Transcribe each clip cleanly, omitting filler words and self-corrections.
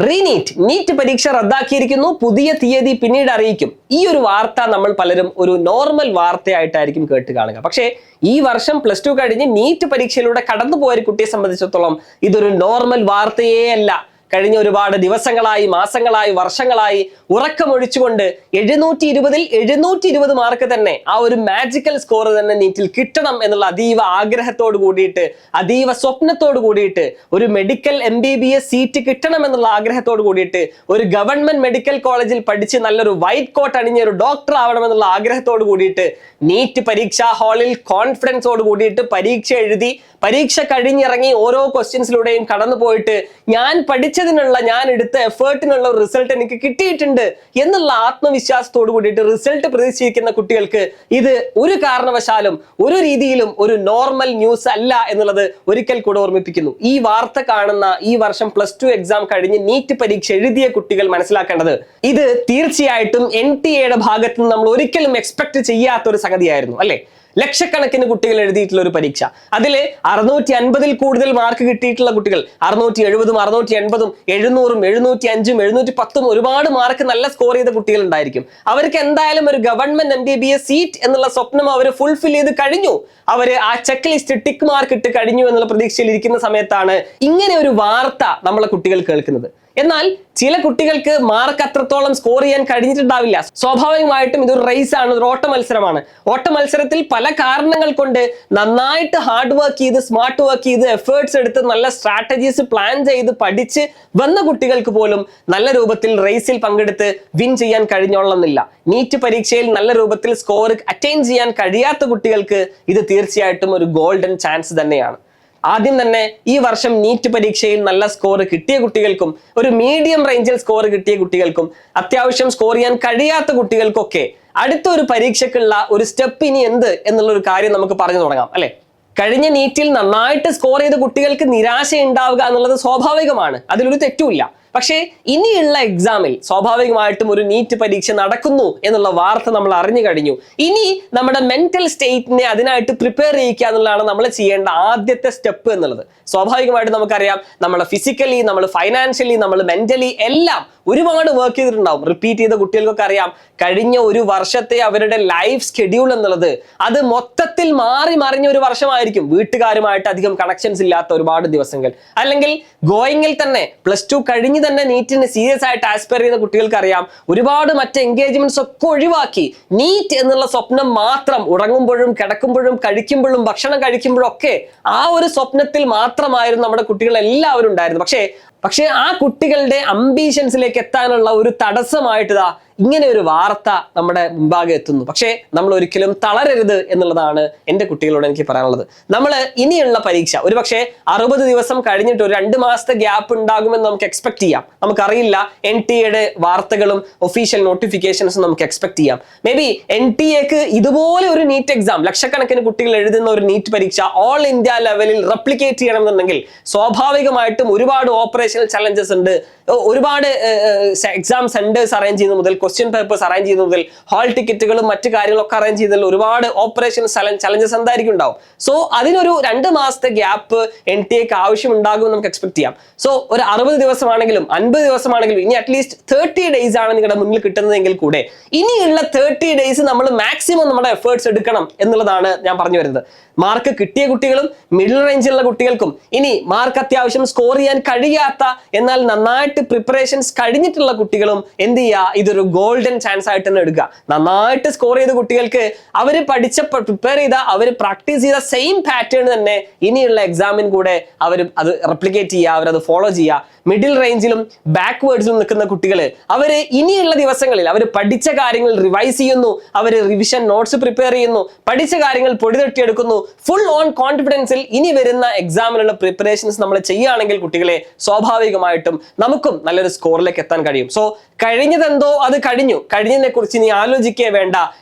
NEET പരീക്ഷ റദ്ദാക്കിയിരിക്കുന്നു. പുതിയ തീയതി പിന്നീട് അറിയിക്കും. ഈ ഒരു വാർത്ത നമ്മൾ പലരും ഒരു നോർമൽ വാർത്തയായിട്ടായിരിക്കും കേട്ട് കാണുക. പക്ഷേ ഈ വർഷം +2 കഴിഞ്ഞ് നീറ്റ് പരീക്ഷയിലൂടെ കടന്നുപോയ കുട്ടിയെ സംബന്ധിച്ചിടത്തോളം ഇതൊരു നോർമൽ വാർത്തയേ അല്ല. കഴിഞ്ഞ ഒരുപാട് ദിവസങ്ങളായി, മാസങ്ങളായി, വർഷങ്ങളായി ഉറക്കമൊഴിച്ചുകൊണ്ട് 720ൽ 720 മാർക്ക് തന്നെ, ആ ഒരു മാജിക്കൽ സ്കോർ തന്നെ നീറ്റിൽ കിട്ടണം എന്നുള്ള അതീവ ആഗ്രഹത്തോട് കൂടിയിട്ട്, അതീവ സ്വപ്നത്തോട് കൂടിയിട്ട്, ഒരു മെഡിക്കൽ MBBS സീറ്റ് കിട്ടണം എന്നുള്ള ആഗ്രഹത്തോട് കൂടിയിട്ട്, ഒരു ഗവൺമെന്റ് മെഡിക്കൽ കോളേജിൽ പഠിച്ച് നല്ലൊരു വൈറ്റ് കോട്ട് അണിഞ്ഞ ഒരു ഡോക്ടർ ആവണമെന്നുള്ള ആഗ്രഹത്തോട് കൂടിയിട്ട് നീറ്റ് പരീക്ഷാ ഹാളിൽ കോൺഫിഡൻസോട് കൂടിയിട്ട് പരീക്ഷ എഴുതി, പരീക്ഷ കഴിഞ്ഞിറങ്ങി ഓരോ ക്വസ്റ്റ്യൻസിലൂടെയും കടന്നു പോയിട്ട് ഞാൻ പഠിച്ചതിനുള്ള, ഞാൻ എടുത്ത എഫേർട്ടിനുള്ള റിസൾട്ട് എനിക്ക് കിട്ടിയിട്ടുണ്ട് എന്നുള്ള ആത്മവിശ്വാസത്തോട് കൂടിയിട്ട് റിസൾട്ട് പ്രതീക്ഷിക്കുന്ന കുട്ടികൾക്ക് ഇത് ഒരു കാരണവശാലും ഒരു രീതിയിലും ഒരു നോർമൽ ന്യൂസ് അല്ല എന്നുള്ളത് ഒരിക്കൽ കൂടെ ഓർമ്മിപ്പിക്കുന്നു. ഈ വാർത്ത കാണുന്ന ഈ വർഷം +2 എക്സാം കഴിഞ്ഞ് നീറ്റ് പരീക്ഷ എഴുതിയ കുട്ടികൾ മനസ്സിലാക്കേണ്ടത് ഇത് തീർച്ചയായിട്ടും NTA ഭാഗത്ത് നിന്ന് നമ്മൾ ഒരിക്കലും എക്സ്പെക്ട് ചെയ്യാത്തൊരു സംഗതിയായിരുന്നു, അല്ലെ? ലക്ഷക്കണക്കിന് കുട്ടികൾ എഴുതിയിട്ടുള്ള ഒരു പരീക്ഷ, അതില് 650ൽ കൂടുതൽ മാർക്ക് കിട്ടിയിട്ടുള്ള കുട്ടികൾ, 670, 680, 700, 705, 710 ഒരുപാട് മാർക്ക് നല്ല സ്കോർ ചെയ്ത കുട്ടികൾ ഉണ്ടായിരിക്കും. അവർക്ക് എന്തായാലും ഒരു ഗവൺമെന്റ് MBBS സീറ്റ് എന്നുള്ള സ്വപ്നം അവർ ഫുൾഫിൽ ചെയ്ത് കഴിഞ്ഞു. അവര് ആ ചെക്ക് ലിസ്റ്റ് ടിക്ക് മാർക്ക് ഇട്ട് കഴിഞ്ഞു എന്നുള്ള പ്രതീക്ഷയിൽ ഇരിക്കുന്ന സമയത്താണ് ഇങ്ങനെ ഒരു വാർത്ത നമ്മളെ കുട്ടികൾ കേൾക്കുന്നത്. എന്നാൽ ചില കുട്ടികൾക്ക് മാർക്ക് അത്രത്തോളം സ്കോർ ചെയ്യാൻ കഴിഞ്ഞിട്ടുണ്ടാവില്ല. സ്വാഭാവികമായിട്ടും ഇതൊരു റേസ് ആണ്, ഒരു ഓട്ട മത്സരമാണ്. ഓട്ട മത്സരത്തിൽ പല കാരണങ്ങൾ കൊണ്ട് നന്നായിട്ട് ഹാർഡ് വർക്ക് ചെയ്ത്, സ്മാർട്ട് വർക്ക് ചെയ്ത്, എഫേർട്സ് എടുത്ത്, നല്ല സ്ട്രാറ്റജീസ് പ്ലാൻ ചെയ്ത് പഠിച്ച് വന്ന കുട്ടികൾക്ക് പോലും നല്ല രൂപത്തിൽ റേസിൽ പങ്കെടുത്ത് വിൻ ചെയ്യാൻ കഴിഞ്ഞോളന്നില്ല. നീറ്റ് പരീക്ഷയിൽ നല്ല രൂപത്തിൽ സ്കോർ അറ്റൈൻ ചെയ്യാൻ കഴിയാത്ത കുട്ടികൾക്ക് ഇത് തീർച്ചയായിട്ടും ഒരു ഗോൾഡൻ ചാൻസ് തന്നെയാണ്. ആദ്യം തന്നെ ഈ വർഷം നീറ്റ് പരീക്ഷയിൽ നല്ല സ്കോർ കിട്ടിയ കുട്ടികൾക്കും, ഒരു മീഡിയം റേഞ്ചിൽ സ്കോർ കിട്ടിയ കുട്ടികൾക്കും, അത്യാവശ്യം സ്കോർ ചെയ്യാൻ കഴിയാത്ത കുട്ടികൾക്കൊക്കെ അടുത്തൊരു പരീക്ഷയ്ക്കുള്ള ഒരു സ്റ്റെപ്പ് ഇനി എന്ത് എന്നുള്ള ഒരു കാര്യം നമുക്ക് പറഞ്ഞു തുടങ്ങാം, അല്ലെ? കഴിഞ്ഞ നീറ്റിൽ നന്നായിട്ട് സ്കോർ ചെയ്ത കുട്ടികൾക്ക് നിരാശ ഉണ്ടാവുക എന്നുള്ളത് സ്വാഭാവികമാണ്, അതിലൊരു തെറ്റുമില്ല. പക്ഷേ ഇനിയുള്ള എക്സാമിൽ സ്വാഭാവികമായിട്ടും ഒരു നീറ്റ് പരീക്ഷ നടക്കുന്നു എന്നുള്ള വാർത്ത നമ്മൾ അറിഞ്ഞു കഴിഞ്ഞു. ഇനി നമ്മുടെ മെന്റൽ സ്റ്റേറ്റിനെ അതിനായിട്ട് പ്രിപ്പയർ ചെയ്യിക്കുക എന്നുള്ളതാണ് നമ്മൾ ചെയ്യേണ്ട ആദ്യത്തെ സ്റ്റെപ്പ് എന്നുള്ളത്. സ്വാഭാവികമായിട്ടും നമുക്കറിയാം, നമ്മൾ ഫിസിക്കലി, നമ്മൾ ഫൈനാൻഷ്യലി, നമ്മൾ മെന്റലി എല്ലാം ഒരുപാട് വർക്ക് ചെയ്തിട്ടുണ്ടാവും. റിപ്പീറ്റ് ചെയ്ത കുട്ടികൾക്കൊക്കെ അറിയാം, കഴിഞ്ഞ ഒരു വർഷത്തെ അവരുടെ ലൈഫ് സ്കെഡ്യൂൾ എന്നുള്ളത് അത് മൊത്തത്തിൽ മാറി മറിഞ്ഞ ഒരു വർഷമായിരിക്കും. വീട്ടുകാരുമായിട്ട് അധികം കണക്ഷൻസ് ഇല്ലാത്ത ഒരുപാട് ദിവസങ്ങൾ, അല്ലെങ്കിൽ ഗോയിങ്ങിൽ തന്നെ +2 കഴിഞ്ഞ് തന്നെ നീറ്റിന് സീരിയസ് ആയിട്ട് ആസ്പയർ ചെയ്യുന്ന കുട്ടികൾക്ക് അറിയാം, ഒരുപാട് മറ്റ് എൻഗേജ്മെന്റ്സ് ഒക്കെ ഒഴിവാക്കി നീറ്റ് എന്നുള്ള സ്വപ്നം മാത്രം ഉറങ്ങുമ്പോഴും കിടക്കുമ്പോഴും കഴിക്കുമ്പോഴും ഭക്ഷണം കഴിക്കുമ്പോഴും ഒക്കെ ആ ഒരു സ്വപ്നത്തിൽ മാത്രമായിരുന്നു നമ്മുടെ കുട്ടികൾ എല്ലാവരും ഉണ്ടായിരുന്നു. പക്ഷേ ആ കുട്ടികളുടെ അംബീഷൻസിലേക്ക് എത്താനുള്ള ഒരു തടസ്സമായിട്ട് ഇങ്ങനെ ഒരു വാർത്ത നമ്മുടെ മുമ്പാകെ എത്തുന്നു. പക്ഷേ നമ്മൾ ഒരിക്കലും തളരരുത് എന്നുള്ളതാണ് എൻ്റെ കുട്ടികളോട് എനിക്ക് പറയാനുള്ളത്. നമ്മൾ ഇനിയുള്ള പരീക്ഷ ഒരുപക്ഷെ 60 ദിവസം കഴിഞ്ഞിട്ട് ഒരു 2 മാസത്തെ ഗ്യാപ്പ് ഉണ്ടാകുമെന്ന് നമുക്ക് എക്സ്പെക്ട് ചെയ്യാം. നമുക്കറിയില്ല, NTA വാർത്തകളും ഒഫീഷ്യൽ നോട്ടിഫിക്കേഷൻസും നമുക്ക് എക്സ്പെക്ട് ചെയ്യാം. മേ ബി NTA ഇതുപോലെ ഒരു നീറ്റ് എക്സാം, ലക്ഷക്കണക്കിന് കുട്ടികൾ എഴുതുന്ന ഒരു നീറ്റ് പരീക്ഷ ഓൾ ഇന്ത്യ ലെവലിൽ റെപ്ലിക്കേറ്റ് ചെയ്യണമെന്നുണ്ടെങ്കിൽ സ്വാഭാവികമായിട്ടും ഒരുപാട് ഓപ്പറേഷണൽ ചലഞ്ചസ് ഉണ്ട്. ഒരുപാട് എക്സാം സെന്റേഴ്സ് അറേഞ്ച് ചെയ്യുന്ന മുതൽ, ക്വസ്റ്റ്യൻ പേപ്പേഴ്സ് അറേഞ്ച് ചെയ്യുന്ന മുതൽ, ഹാൾ ടിക്കറ്റുകളും മറ്റു കാര്യങ്ങളൊക്കെ അറേഞ്ച് ചെയ്തതിൽ ഒരുപാട് ഓപ്പറേഷൻ ചലഞ്ചസ് എന്തായിരിക്കും ഉണ്ടാവും. സോ അതിനൊരു 2 മാസത്തെ ഗ്യാപ്പ് NTA ആവശ്യം ഉണ്ടാകും നമുക്ക് എക്സ്പെക്ട് ചെയ്യാം. സോ ഒരു 60 ദിവസമാണെങ്കിലും 50 ദിവസമാണെങ്കിലും ഇനി അറ്റ്ലീസ്റ്റ് 30 ഡേയ്സ് ആണ് നിങ്ങളുടെ മുന്നിൽ കിട്ടുന്നതെങ്കിൽ കൂടെ ഇനിയുള്ള 30 ഡേയ്സ് നമ്മൾ മാക്സിമം നമ്മുടെ എഫേർട്സ് എടുക്കണം എന്നുള്ളതാണ് ഞാൻ പറഞ്ഞു വരുന്നത്. മാർക്ക് കിട്ടിയ കുട്ടികളും മിഡിൽ റേഞ്ചിലുള്ള കുട്ടികൾക്കും, ഇനി മാർക്ക് അത്യാവശ്യം സ്കോർ ചെയ്യാൻ കഴിയാത്ത എന്നാൽ നന്നായിട്ട് പ്രിപ്പറേഷൻസ് കഴിഞ്ഞിട്ടുള്ള കുട്ടികളും എന്ത് ചെയ്യുക, ഇതൊരു ഗോൾഡൻ ചാൻസ് ആയിട്ട് തന്നെ എടുക്കുക. നന്നായിട്ട് സ്കോർ ചെയ്ത കുട്ടികൾക്ക് അവർ പഠിച്ച, പ്രിപ്പയർ ചെയ്ത, അവർ പ്രാക്ടീസ് ചെയ്ത സെയിം പാറ്റേൺ തന്നെ ഇനിയുള്ള എക്സാമിന് കൂടെ അവർ അത് റെപ്ലിക്കേറ്റ് ചെയ്യുക, അവരത് ഫോളോ ചെയ്യുക. മിഡിൽ റേഞ്ചിലും ബാക്ക്വേർഡ്സിലും നിൽക്കുന്ന കുട്ടികൾ അവർ ഇനിയുള്ള ദിവസങ്ങളിൽ അവർ പഠിച്ച കാര്യങ്ങൾ റിവൈസ് ചെയ്യുന്നു, അവർ റിവിഷൻ നോട്ട്സ് പ്രിപ്പയർ ചെയ്യുന്നു, പഠിച്ച കാര്യങ്ങൾ പൊടി തട്ടിയെടുക്കുന്നു. ഫുൾ ഓൺ കോൺഫിഡൻസിൽ ഇനി വരുന്ന എക്സാമിനുള്ള പ്രിപ്പറേഷൻസ് നമ്മൾ ചെയ്യുകയാണെങ്കിൽ കുട്ടികളെ സ്വാഭാവികമായിട്ടും നമുക്കും നല്ലൊരു സ്കോറിലേക്ക് എത്താൻ കഴിയും. സോ കഴിഞ്ഞതെന്തോ അത് കഴിഞ്ഞതിനെ കുറിച്ച് ഇനി ആലോചിക്കേ വേണ്ട.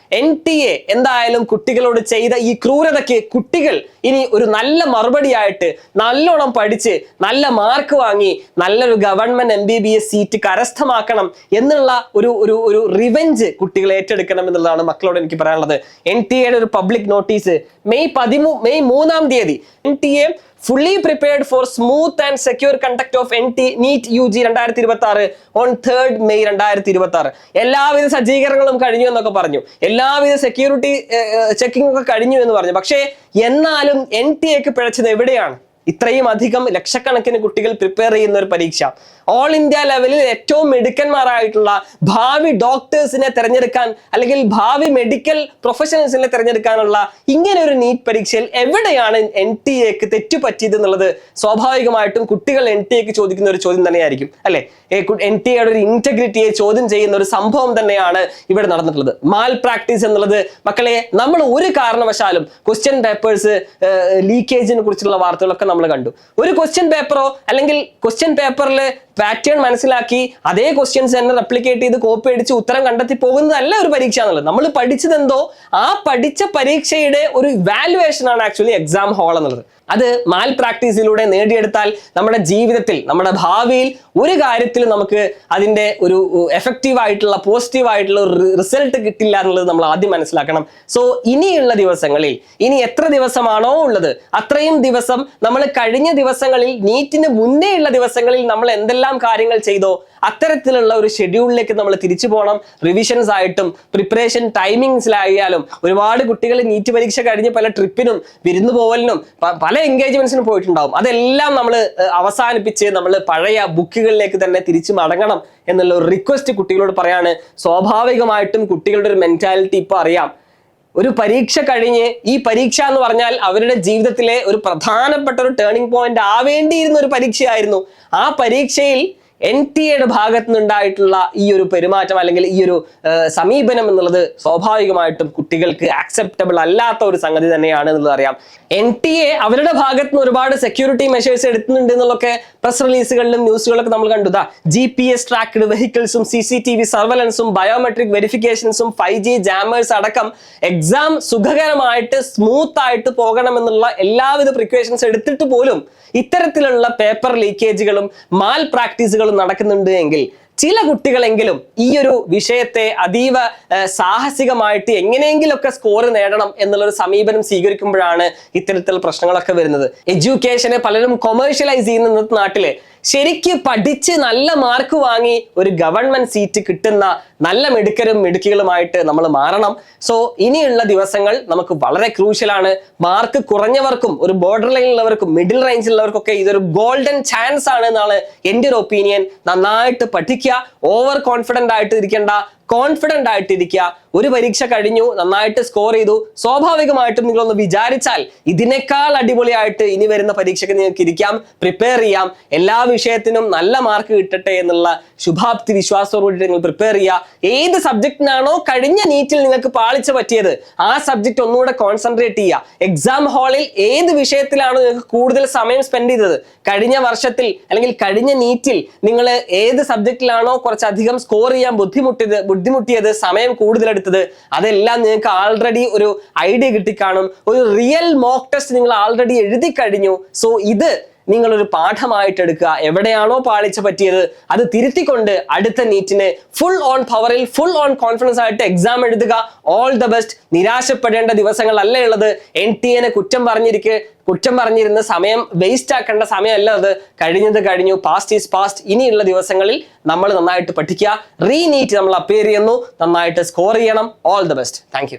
NTA എന്തായാലും കുട്ടികളോട് ചെയ്ത ഈ ക്രൂരതയ്ക്ക് കുട്ടികൾ ഇനി ഒരു നല്ല മറുപടിയായിട്ട് നല്ലോണം പഠിച്ച് നല്ല മാർക്ക് വാങ്ങി നല്ലൊരു ഗവൺമെന്റ് MBBS സീറ്റ് കരസ്ഥമാക്കണം എന്നുള്ള ഒരു റിവെഞ്ച് കുട്ടികൾ ഏറ്റെടുക്കണം എന്നുള്ളതാണ് മക്കളോട് എനിക്ക് പറയാനുള്ളത്. NTA ഒരു പബ്ലിക് നോട്ടീസ് മെയ് 3-ാം തീയതി NTA fully prepared for smooth and secure conduct of NEET UG 2026 on 3rd May 2026. എല്ലാവിധ സജ്ജീകരണങ്ങളും കഴിഞ്ഞു എന്നൊക്കെ പറഞ്ഞു, എല്ലാവിധ സെക്യൂരിറ്റി ചെക്കിംഗ് ഒക്കെ കഴിഞ്ഞു എന്ന് പറഞ്ഞു. പക്ഷേ എന്നാലും NTA പിഴച്ചത് എവിടെയാണ്? ഇത്രയും അധികം ലക്ഷക്കണക്കിന് കുട്ടികൾ പ്രിപ്പയർ ചെയ്യുന്ന ഒരു പരീക്ഷ, ഓൾ ഇന്ത്യ ലെവലിൽ ഏറ്റവും മിടുക്കന്മാരായിട്ടുള്ള ഭാവി ഡോക്ടേഴ്സിനെ തിരഞ്ഞെടുക്കാൻ അല്ലെങ്കിൽ ഭാവി മെഡിക്കൽ പ്രൊഫഷണൽസിനെ തിരഞ്ഞെടുക്കാനുള്ള ഇങ്ങനെ ഒരു നീറ്റ് പരീക്ഷയിൽ എവിടെയാണ് NTA തെറ്റുപറ്റിയത് എന്നുള്ളത് സ്വാഭാവികമായിട്ടും കുട്ടികൾ NTA ചോദിക്കുന്ന ഒരു ചോദ്യം തന്നെയായിരിക്കും അല്ലെ. NTA ഒരു ഇന്റഗ്രിറ്റിയെ ചോദ്യം ചെയ്യുന്ന ഒരു സംഭവം തന്നെയാണ് ഇവിടെ നടന്നിട്ടുള്ളത്. മാൽ പ്രാക്ടീസ് എന്നുള്ളത് മക്കളെ, നമ്മൾ ഒരു കാരണവശാലും ക്വസ്റ്റ്യൻ പേപ്പേഴ്സ് ലീക്കേജിനെ കുറിച്ചുള്ള വാർത്തകളൊക്കെ നമ്മൾ കണ്ടു. ഒരു ക്വസ്റ്റ്യൻ പേപ്പറോ അല്ലെങ്കിൽ ക്വസ്റ്റ്യൻ പേപ്പറിൽ പാറ്റേൺ മനസ്സിലാക്കി അതേ ക്വസ്റ്റ്യൻസ് തന്നെ റെപ്ലിക്കേറ്റ് ചെയ്ത് കോപ്പി അടിച്ച് ഉത്തരം കണ്ടെത്തി പോകുന്നതല്ല ഒരു പരീക്ഷ എന്നുള്ളത്. നമ്മൾ പഠിച്ചതെന്തോ ആ പഠിച്ച പരീക്ഷയുടെ ഒരു വാല്യുവേഷൻ ആണ് ആക്ച്വലി എക്സാം ഹാൾ എന്നുള്ളത്. അത് മാൽ പ്രാക്ടീസിലൂടെ നേടിയെടുത്താൽ നമ്മുടെ ജീവിതത്തിൽ, നമ്മുടെ ഭാവിയിൽ ഒരു കാര്യത്തിൽ നമുക്ക് അതിന്റെ ഒരു എഫക്റ്റീവ് ആയിട്ടുള്ള പോസിറ്റീവ് ആയിട്ടുള്ള ഒരു റിസൾട്ട് കിട്ടില്ല എന്നുള്ളത് നമ്മൾ ആദ്യം മനസ്സിലാക്കണം. സോ ഇനിയുള്ള ദിവസങ്ങളിൽ, ഇനി എത്ര ദിവസമാണോ ഉള്ളത് അത്രയും ദിവസം നമ്മൾ കഴിഞ്ഞ ദിവസങ്ങളിൽ നീറ്റിന് മുന്നേ ഉള്ള ദിവസങ്ങളിൽ നമ്മൾ എന്തെല്ലാം കാര്യങ്ങൾ ചെയ്തോ അത്തരത്തിലുള്ള ഒരു ഷെഡ്യൂളിലേക്ക് നമ്മൾ തിരിച്ചു പോകണം. റിവിഷൻസ് ആയിട്ടും പ്രിപ്പറേഷൻ ടൈമിങ്സിലായാലും ഒരുപാട് കുട്ടികൾ നീറ്റ് പരീക്ഷ കഴിഞ്ഞ് പല ട്രിപ്പിനും വിരുന്നു പോവലിനും പല എൻഗേജ്മെന്റ്സിനും പോയിട്ടുണ്ടാവും. അതെല്ലാം നമ്മൾ അവസാനിപ്പിച്ച് നമ്മൾ പഴയ ബുക്കുകളിലേക്ക് തന്നെ തിരിച്ചു മടങ്ങണം എന്നുള്ള ഒരു റിക്വസ്റ്റ് കുട്ടികളോട് പറയാണ്. സ്വാഭാവികമായിട്ടും കുട്ടികളുടെ ഒരു മെന്റാലിറ്റി ഇപ്പൊ അറിയാം. ഒരു പരീക്ഷ കഴിഞ്ഞ്, ഈ പരീക്ഷ എന്ന് പറഞ്ഞാൽ അവരുടെ ജീവിതത്തിലെ ഒരു പ്രധാനപ്പെട്ട ഒരു ടേണിംഗ് പോയിന്റ് ആവേണ്ടിയിരുന്ന ഒരു പരീക്ഷയായിരുന്നു. ആ പരീക്ഷയിൽ NTA ഭാഗത്തു നിന്നുണ്ടായിട്ടുള്ള ഈ ഒരു പെരുമാറ്റം അല്ലെങ്കിൽ ഈ ഒരു സമീപനം എന്നുള്ളത് സ്വാഭാവികമായിട്ടും കുട്ടികൾക്ക് ആക്സെപ്റ്റബിൾ അല്ലാത്ത ഒരു സംഗതി തന്നെയാണ് എന്നുള്ളത് അറിയാം. NTA അവരുടെ ഭാഗത്ത് നിന്ന് ഒരുപാട് സെക്യൂരിറ്റി മെഷേഴ്സ് എടുക്കുന്നുണ്ട് എന്നുള്ളൊക്കെ പ്രസ് റിലീസുകളിലും ന്യൂസുകളൊക്കെ നമ്മൾ കണ്ടു. GPS ട്രാക്ക്ഡ് വെഹിക്കിൾസും CCTV സർവലൻസും ബയോമെട്രിക് വെരിഫിക്കേഷൻസും 5G ജാമേഴ്സ് അടക്കം എക്സാം സുഖകരമായിട്ട് സ്മൂത്ത് ആയിട്ട് പോകണമെന്നുള്ള എല്ലാവിധ പ്രിക്കോഷൻസ് എടുത്തിട്ട് പോലും ഇത്തരത്തിലുള്ള പേപ്പർ ലീക്കേജുകളും മാൽ പ്രാക്ടീസുകളും നടക്കുന്നുണ്ട് എങ്കിൽ ചില കുട്ടികളെങ്കിലും ഈ ഒരു വിഷയത്തെ അതീവ സാഹസികമായിട്ട് എങ്ങനെയെങ്കിലൊക്കെ സ്കോർ നേടണം എന്നുള്ളൊരു സമീപനം സ്വീകരിക്കുമ്പോഴാണ് ഇത്തരത്തിലുള്ള പ്രശ്നങ്ങളൊക്കെ വരുന്നത്. എഡ്യൂക്കേഷനെ പലരും കൊമേഴ്ഷ്യലൈസ് ചെയ്യുന്ന ഇന്നത്തെ നാട്ടിലെ ശരിക്ക് പഠിച്ച് നല്ല മാർക്ക് വാങ്ങി ഒരു ഗവൺമെന്റ് സീറ്റ് കിട്ടുന്ന നല്ല മിടുക്കരും മിടുക്കികളുമായിട്ട് നമ്മൾ മാറണം. സോ ഇനിയുള്ള ദിവസങ്ങൾ നമുക്ക് വളരെ ക്രൂഷ്യലാണ്. മാർക്ക് കുറഞ്ഞവർക്കും ഒരു ബോർഡർ ലൈനിലുള്ളവർക്കും മിഡിൽ റേഞ്ചിലുള്ളവർക്കൊക്കെ ഇതൊരു ഗോൾഡൻ ചാൻസ് ആണ് എന്നാണ് എൻ്റെ ഒരു ഒപ്പീനിയൻ. നന്നായിട്ട് പഠിക്കുക, ഓവർ കോൺഫിഡന്റ് ആയിട്ട് ഇരിക്കേണ്ട, കോൺഫിഡന്റ് ആയിട്ടിരിക്കുക. ഒരു പരീക്ഷ കഴിഞ്ഞു, നന്നായിട്ട് സ്കോർ ചെയ്തു, സ്വാഭാവികമായിട്ടും നിങ്ങളൊന്ന് വിചാരിച്ചാൽ ഇതിനേക്കാൾ അടിപൊളിയായിട്ട് ഇനി വരുന്ന പരീക്ഷയ്ക്ക് നിങ്ങൾക്ക് ഇരിക്കാം, പ്രിപ്പയർ ചെയ്യാം. എല്ലാ വിഷയത്തിനും നല്ല മാർക്ക് കിട്ടട്ടെ എന്നുള്ള ശുഭാപ്തി വിശ്വാസത്തോടുകൂടി നിങ്ങൾ പ്രിപ്പയർ ചെയ്യുക. ഏത് സബ്ജക്റ്റിനാണോ കഴിഞ്ഞ നീറ്റിൽ നിങ്ങൾക്ക് പാളിച്ച പറ്റിയത് ആ സബ്ജക്റ്റ് ഒന്നുകൂടെ കോൺസെൻട്രേറ്റ് ചെയ്യുക. എക്സാം ഹാളിൽ ഏത് വിഷയത്തിലാണോ നിങ്ങൾക്ക് കൂടുതൽ സമയം സ്പെൻഡ് ചെയ്തത്, കഴിഞ്ഞ വർഷത്തിൽ അല്ലെങ്കിൽ കഴിഞ്ഞ നീറ്റിൽ നിങ്ങൾ ഏത് സബ്ജക്റ്റിലാണോ കുറച്ചധികം സ്കോർ ചെയ്യാൻ ബുദ്ധിമുട്ടിയത്, സമയം കൂടുതലെടുത്തത്, അതെല്ലാം നിങ്ങൾക്ക് ആൾറെഡി ഒരു ഐഡിയ കിട്ടിക്കാണും. ഒരു റിയൽ മോക്ക് ടെസ്റ്റ് നിങ്ങൾ ആൾറെഡി എഴുതി കഴിഞ്ഞു. സോ ഇത് നിങ്ങളൊരു പാഠമായിട്ട് എടുക്കുക. എവിടെയാണോ പാളിച്ച പറ്റിയത് അത് തിരുത്തിക്കൊണ്ട് അടുത്ത നീറ്റിന് ഫുൾ ഓൺ പവറിൽ, ഫുൾ ഓൺ കോൺഫിഡൻസ് ആയിട്ട് എക്സാം എഴുതുക. All the best. നിരാശപ്പെടേണ്ട ദിവസങ്ങളല്ല ഉള്ളത്. NTA കുറ്റം പറഞ്ഞിരുന്ന സമയം വേസ്റ്റ് ആക്കേണ്ട സമയമല്ല അത്. കഴിഞ്ഞത് കഴിഞ്ഞു, പാസ്റ്റ് ഈസ് പാസ്റ്റ്. ഇനിയുള്ള ദിവസങ്ങളിൽ നമ്മൾ നന്നായിട്ട് പഠിക്കുക. നീറ്റ് നമ്മൾ അപ്പിയർ ചെയ്യുന്നു, നന്നായിട്ട് സ്കോർ ചെയ്യണം. All the best. Thank you.